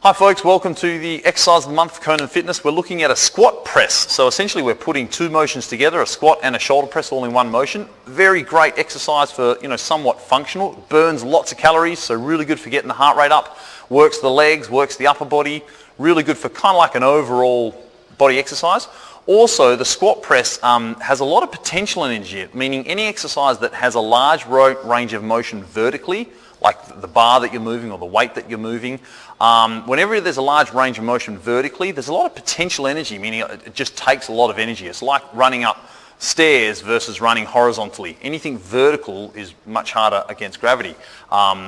Hi folks, welcome to the Exercise of the Month for Conan Fitness. We're looking at a squat press. So essentially we're putting two motions together, a squat and a shoulder press all in one motion. Very great exercise for, somewhat functional. It burns lots of calories, so really good for getting the heart rate up. Works the legs, works the upper body. Really good for kind of like an overall body exercise. Also, the squat press has a lot of potential energy, meaning any exercise that has a large range of motion vertically, like the bar that you're moving or the weight that you're moving. Whenever there's a large range of motion vertically, there's a lot of potential energy, meaning it just takes a lot of energy. It's like running up stairs versus running horizontally. Anything vertical is much harder against gravity.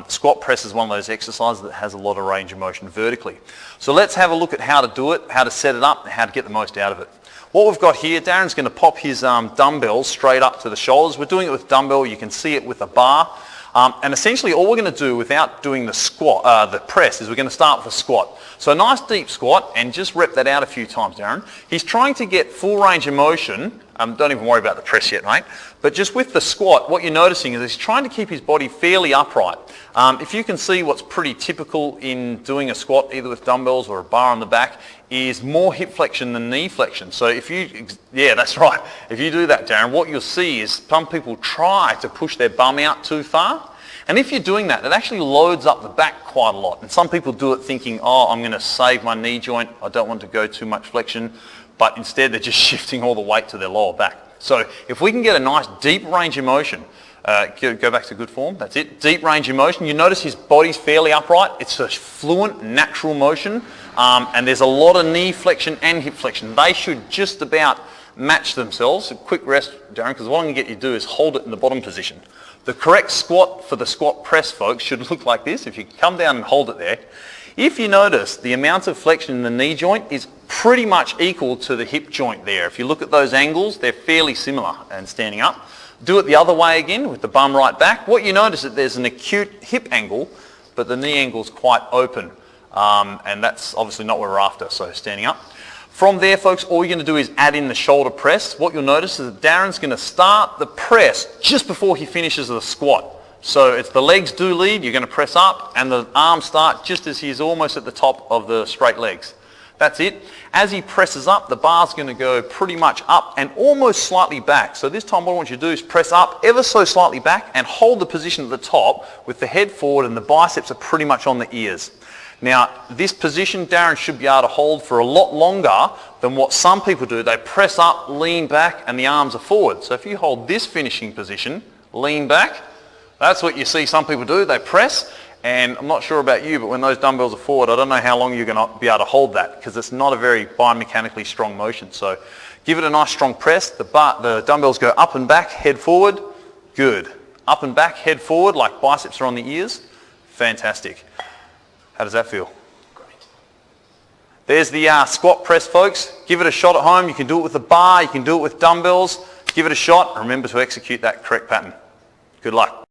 Squat press is one of those exercises that has a lot of range of motion vertically. So let's have a look at how to do it, how to set it up, and how to get the most out of it. What we've got here, Darren's going to pop his dumbbells straight up to the shoulders. We're doing it with dumbbell. You can see it with a bar. And essentially all we're going to do without doing the squat, the press, is we're going to start with a squat. So a nice deep squat, and just rep that out a few times, Darren. He's trying to get full range of motion. Don't even worry about the press yet, mate. But just with the squat, what you're noticing is he's trying to keep his body fairly upright. If you can see, what's pretty typical in doing a squat, either with dumbbells or a bar on the back, is more hip flexion than knee flexion. So if you, yeah, that's right. If you do that, Darren, what you'll see is some people try to push their bum out too far. And if you're doing that, it actually loads up the back quite a lot. And some people do it thinking, oh, I'm going to save my knee joint. I don't want to go too much flexion. But instead, they're just shifting all the weight to their lower back. So if we can get a nice deep range of motion, go back to good form, that's it, deep range of motion. You notice his body's fairly upright. It's a fluent, natural motion. And there's a lot of knee flexion and hip flexion. They should just about match themselves. A quick rest, Darren, because what I'm going to get you to do is hold it in the bottom position. The correct squat for the squat press, folks, should look like this. If you come down and hold it there. If you notice, the amount of flexion in the knee joint is pretty much equal to the hip joint there. If you look at those angles, they're fairly similar and standing up. Do it the other way again with the bum right back. What you notice is that there's an acute hip angle, but the knee angle is quite open. And that's obviously not what we're after, so standing up. From there, folks, all you're going to do is add in the shoulder press. What you'll notice is that Darren's going to start the press just before he finishes the squat. So it's the legs do lead, you're going to press up, and the arms start just as he's almost at the top of the straight legs. That's it. As he presses up, the bar's going to go pretty much up and almost slightly back. So this time what I want you to do is press up ever so slightly back and hold the position at the top with the head forward, and the biceps are pretty much on the ears. Now, this position, Darren should be able to hold for a lot longer than what some people do. They press up, lean back, and the arms are forward. So if you hold this finishing position, lean back, that's what you see some people do. They press, and I'm not sure about you, but when those dumbbells are forward, I don't know how long you're going to be able to hold that, because it's not a very biomechanically strong motion. So give it a nice strong press. The dumbbells go up and back, head forward. Good. Up and back, head forward, like biceps are on the ears. Fantastic. How does that feel? Great. There's the squat press, folks. Give it a shot at home. You can do it with a bar. You can do it with dumbbells. Give it a shot. Remember to execute that correct pattern. Good luck.